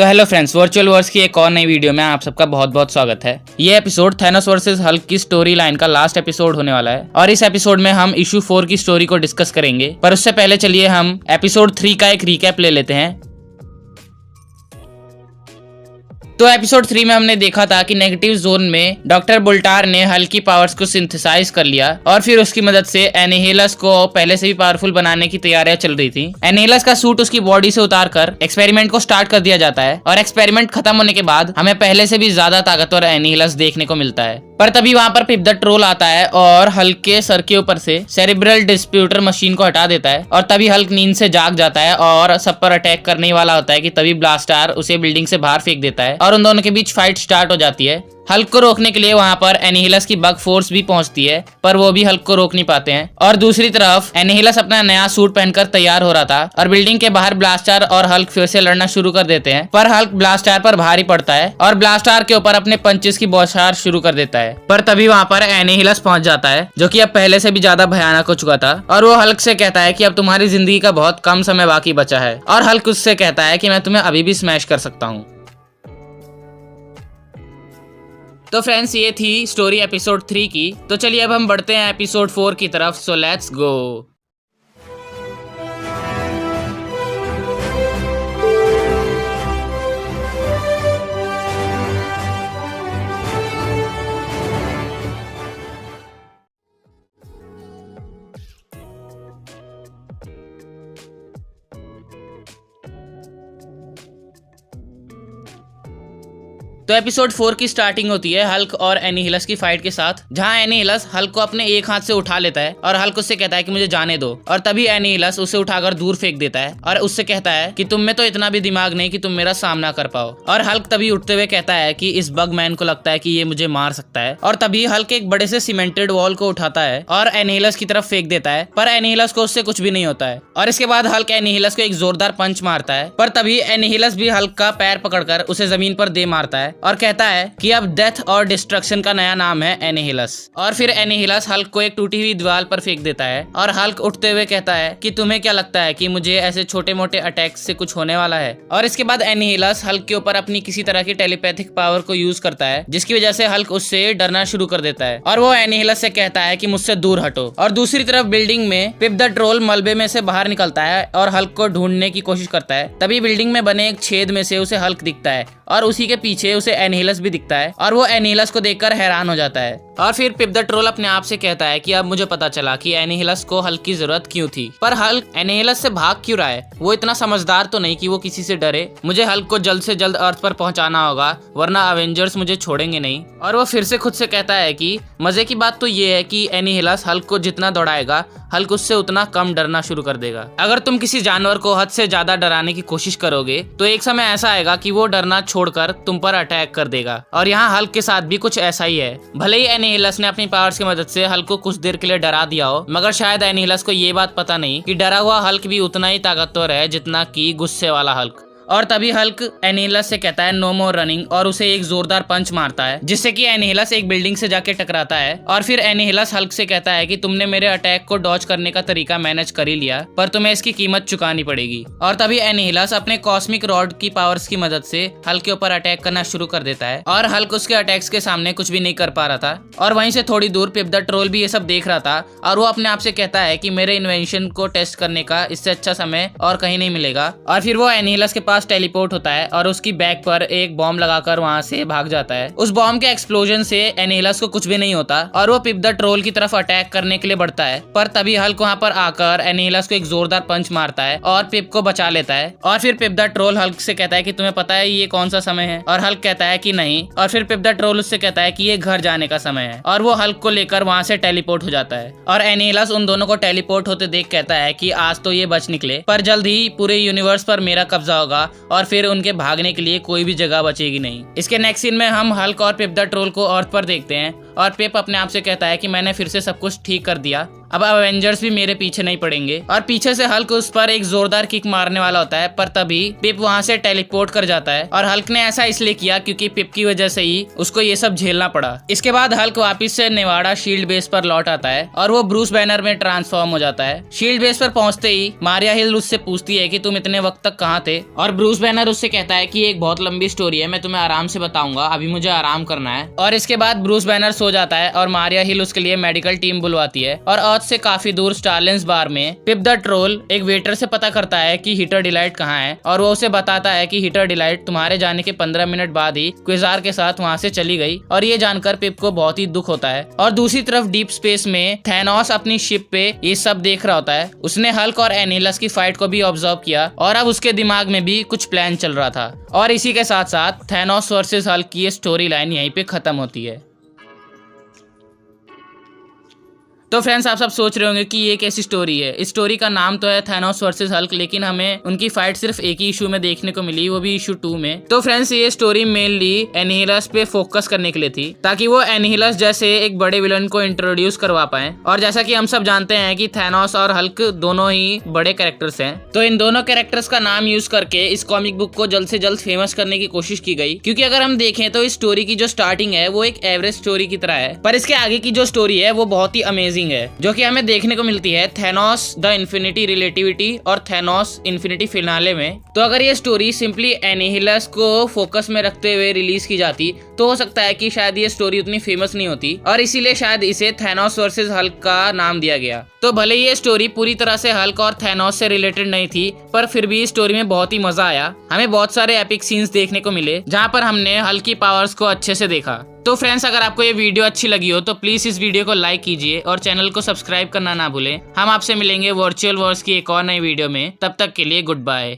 तो hello friends, virtual verse की एक और नई वीडियो में आप सबका बहुत बहुत स्वागत है। ये एपिसोड थैनोस वर्सेस हल्क की स्टोरी लाइन का लास्ट एपिसोड होने वाला है और इस एपिसोड में हम इशू 4 की स्टोरी को डिस्कस करेंगे। पर उससे पहले चलिए हम एपिसोड 3 का एक रिकैप ले लेते हैं। तो एपिसोड 3 में हमने देखा था कि नेगेटिव जोन में डॉक्टर बुल्टार ने हल्क की पावर्स को सिंथेसाइज कर लिया और फिर उसकी मदद से एनिहिलस को पहले से भी पावरफुल बनाने की तैयारियां चल रही थी। एनिहिलस का सूट उसकी बॉडी से उतारकर एक्सपेरिमेंट को स्टार्ट कर दिया जाता है और एक्सपेरिमेंट खत्म होने के बाद हमें पहले से भी ज्यादा ताकतवर एनिहिलस देखने को मिलता है। पर तभी वहां पर पिप द ट्रोल आता है और हल्क के सर के ऊपर से सेरिब्रल डिस्ट्रीब्यूटर मशीन को हटा देता है और तभी हल्क नींद से जाग जाता है और सब पर अटैक करने वाला होता है कि तभी ब्लास्टार उसे बिल्डिंग से बाहर फेंक देता है और उन दोनों के बीच फाइट स्टार्ट हो जाती है। हल्क को रोकने के लिए वहां पर एनिहिलस की बग फोर्स भी पहुंचती है पर वो भी हल्क को रोक नहीं पाते हैं। और दूसरी तरफ एनिहिलस अपना नया सूट पहनकर तैयार हो रहा था और बिल्डिंग के बाहर ब्लास्टार और हल्क फिर से लड़ना शुरू कर देते हैं। पर हल्क ब्लास्टार पर भारी पड़ता है और ब्लास्टार के ऊपर अपने पंचेस की बौछार शुरू कर देता है। पर तभी वहां पर एनिहिलस पहुंच जाता है जो कि अब पहले से भी ज्यादा भयानक हो चुका था और वो हल्क से कहता है कि अब तुम्हारी जिंदगी का बहुत कम समय बाकी बचा है और हल्क उससे कहता है कि मैं तुम्हें अभी भी स्मैश कर सकता हूँ। तो फ्रेंड्स, ये थी स्टोरी एपिसोड 3 की। तो चलिए अब हम बढ़ते हैं एपिसोड 4 की तरफ। So let's go. तो एपिसोड 4 की स्टार्टिंग होती है हल्क और एनिहिलस की फाइट के साथ, जहां एनिहिलस हल्क को अपने एक हाथ से उठा लेता है और हल्क उससे कहता है कि मुझे जाने दो और तभी एनिहिलस उसे उठाकर दूर फेंक देता है और उससे कहता है कि तुम में तो इतना भी दिमाग नहीं कि तुम मेरा सामना कर पाओ। और हल्क तभी उठते हुए कहता है कि इस बग मैन को लगता है कि ये मुझे मार सकता है और तभी हल्क एक बड़े से सीमेंटेड वॉल को उठाता है और एनिहिलस की तरफ फेंक देता है पर एनिहिलस को उससे कुछ भी नहीं होता है। और इसके बाद हल्क एनिहिलस को एक जोरदार पंच मारता है पर तभी एनिहिलस भी हल्क का पैर पकड़कर उसे जमीन पर दे मारता है और कहता है कि अब डेथ और डिस्ट्रक्शन का नया नाम है एनिहिलस। और फिर एनिहिलस हल्क को एक टूटी हुई दीवार पर फेंक देता है और हल्क उठते हुए कहता है कि तुम्हें क्या लगता है कि मुझे ऐसे छोटे मोटे अटैक से कुछ होने वाला है। और इसके बाद एनिहिलस हल्क के ऊपर अपनी किसी तरह की टेलीपैथिक पावर को यूज करता है जिसकी वजह से हल्क उससे डरना शुरू कर देता है और वो एनिहिलस से कहता है कि मुझसे दूर हटो। और दूसरी तरफ बिल्डिंग में पिप द ट्रोल मलबे में से बाहर निकलता है और हल्क को ढूंढने की कोशिश करता है। तभी बिल्डिंग में बने एक छेद में से उसे हल्क दिखता है और उसी के पीछे उसे एनिहिलस भी दिखता है और वो एनिहिलस को देखकर हैरान हो जाता है। और फिर पिप द ट्रोल अपने आप से कहता है कि अब मुझे पता चला कि एनिहिलस को हल्क की जरूरत क्यों थी। पर हल्क एनिहिलस से भाग क्यों रहा है? वो इतना समझदार तो नहीं कि वो किसी से डरे। मुझे हल्क को जल्द से जल्द अर्थ पर पहुंचाना होगा वरना अवेंजर्स मुझे छोड़ेंगे नहीं। और वो फिर से खुद से कहता है कि मजे की बात तो ये है कि एनिहिलस हल्क को जितना दौड़ाएगा हल्क उससे उतना कम डरना शुरू कर देगा। अगर तुम किसी जानवर को हद से ज्यादा डराने की कोशिश करोगे तो एक समय ऐसा आएगा कि वो डरना छोड़कर तुम पर अटैक कर देगा। और यहाँ हल्क के साथ भी कुछ ऐसा ही है। भले ही एनिहिलस ने अपनी पावर्स की मदद से हल्क को कुछ देर के लिए डरा दिया हो मगर शायद एनिहिलस को ये बात पता नहीं कि डरा हुआ हल्क भी उतना ही ताकतवर है जितना कि गुस्से वाला हल्क। और तभी हल्क एनिहिलस से कहता है नो मोर रनिंग और उसे एक जोरदार पंच मारता है जिससे कि एनिहिलस एक बिल्डिंग से जाके टकराता है। और फिर एनिहिलस हल्क से कहता है कि तुमने मेरे अटैक को डॉज करने का तरीका मैनेज कर ही लिया पर तुम्हें इसकी कीमत चुकानी पड़ेगी। और तभी एनिहिलस अपने कॉस्मिक रॉड की पावर्स की मदद से हल्क के ऊपर अटैक करना शुरू कर देता है और हल्क उसके अटैक्स के सामने कुछ भी नहीं कर पा रहा था। और वहीं से थोड़ी दूर पिप द ट्रोल भी ये सब देख रहा था और वो अपने आप से कहता है कि मेरे इन्वेंशन को टेस्ट करने का इससे अच्छा समय और कहीं नहीं मिलेगा। और फिर वो एनिहिलस के पास टेलीपोर्ट होता है और उसकी बैक पर एक बॉम्ब लगाकर वहां से भाग जाता है। उस बॉम्ब के एक्सप्लोजन से एनिहिलस को कुछ भी नहीं होता और वो पिप द ट्रोल की तरफ अटैक करने के लिए बढ़ता है। पर तभी हल्क वहां पर आकर एनिहिलस को एक जोरदार पंच मारता है और पिप को बचा लेता है। और फिर पिप द ट्रोल हल्क से कहता है कि तुम्हें पता है ये कौन सा समय है? और हल्क कहता है कि नहीं। और फिर पिप द ट्रोल उससे कहता है कि ये घर जाने का समय है और वो हल्क को लेकर वहां से टेलीपोर्ट हो जाता है। और एनिहिलस उन दोनों को टेलीपोर्ट होते देख कहता है कि आज तो ये बच निकले पर जल्द ही पूरे यूनिवर्स पर मेरा कब्जा होगा और फिर उनके भागने के लिए कोई भी जगह बचेगी नहीं। इसके नेक्स्ट सीन में हम हल्क और पिप द ट्रोल को अर्थ पर देखते हैं और पिप अपने आप से कहता है कि मैंने फिर से सब कुछ ठीक कर दिया, अब एवेंजर्स भी मेरे पीछे नहीं पड़ेंगे। और पीछे से हल्क उस पर एक जोरदार किक मारने वाला होता है, पर तभी पिप वहां से टेलीपोर्ट कर जाता है। और हल्क ने ऐसा इसलिए किया क्योंकि पिप की वजह से ही उसको ये सब झेलना पड़ा। इसके बाद हल्क वापस से नेवाडा शील्ड बेस पर लौट आता है और वो ब्रूस बैनर में ट्रांसफॉर्म हो जाता है। शील्ड बेस पर पहुंचते ही मारिया हिल उससे पूछती है कि तुम इतने वक्त तक कहाँ थे, और ब्रूस बैनर उससे कहता है कि एक बहुत लंबी स्टोरी है, मैं तुम्हें आराम से बताऊंगा, अभी मुझे आराम करना है। और इसके बाद ब्रूस बैनर सो जाता है और मारिया हिल उसके लिए मेडिकल टीम बुलवाती है। और अर्थ से काफी दूर स्टारलेंस बार में पिप द ट्रोल एक वेटर से पता करता है कि हीटर डिलाइट कहाँ है, और वो उसे बताता है कि हीटर डिलाइट तुम्हारे जाने के 15 मिनट बाद ही क्विजार के साथ वहाँ से चली गई। और ये जानकर पिप को बहुत ही दुख होता है। और दूसरी तरफ डीप स्पेस में थैनोस अपनी शिप पे ये सब देख रहा होता है। उसने हल्क और एनिहिलस की फाइट को भी ऑब्जर्व किया और अब उसके दिमाग में भी कुछ प्लान चल रहा था। और इसी के साथ साथ थैनोस वर्सेस हल्क की ये स्टोरी लाइन यहीं पे खत्म होती है। तो फ्रेंड्स, आप सब सोच रहे होंगे कि ये कैसी स्टोरी है। इस स्टोरी का नाम तो है थैनोस वर्सेस हल्क, लेकिन हमें उनकी फाइट सिर्फ एक ही इशू में देखने को मिली, वो भी इशू 2 में। तो फ्रेंड्स, ये स्टोरी मेनली एनिहिलस पे फोकस करने के लिए थी, ताकि वो एनिहिलस जैसे एक बड़े विलन को इंट्रोड्यूस करवा पाए। और जैसा कि हम सब जानते हैं कि थैनोस और हल्क दोनों ही बड़े कैरेक्टर्स हैं, तो इन दोनों कैरेक्टर्स का नाम यूज करके इस कॉमिक बुक को जल्द से जल्द फेमस करने की कोशिश की गई। क्योंकि अगर हम देखें तो इस स्टोरी की जो स्टार्टिंग है वो एक एवरेज स्टोरी की तरह है, पर इसके आगे की जो स्टोरी है वो बहुत ही अमेजिंग है, जो कि हमें देखने को मिलती है थैनोस द इन्फिनिटी रिलेटिविटी और थैनोस इन्फिनिटी फिनाले में। तो अगर ये स्टोरी सिंपली एनिहिलस को फोकस में रखते हुए रिलीज की जाती तो हो सकता है कि शायद ये स्टोरी उतनी फेमस नहीं होती, और इसीलिए शायद इसे थैनोस वर्सेस हल्क का नाम दिया गया। तो भले ये स्टोरी पूरी तरह से हल्क और थैनोस से रिलेटेड नहीं थी, पर फिर भी स्टोरी में बहुत ही मजा आया। हमें बहुत सारे एपिक सीन्स देखने को मिले जहाँ पर हमने हल्क की पावर्स को अच्छे से देखा। तो फ्रेंड्स, अगर आपको ये वीडियो अच्छी लगी हो तो प्लीज इस वीडियो को लाइक कीजिए और चैनल को सब्सक्राइब करना ना भूलें। हम आपसे मिलेंगे वर्चुअल वर्स की एक और नई वीडियो में, तब तक के लिए गुड बाय।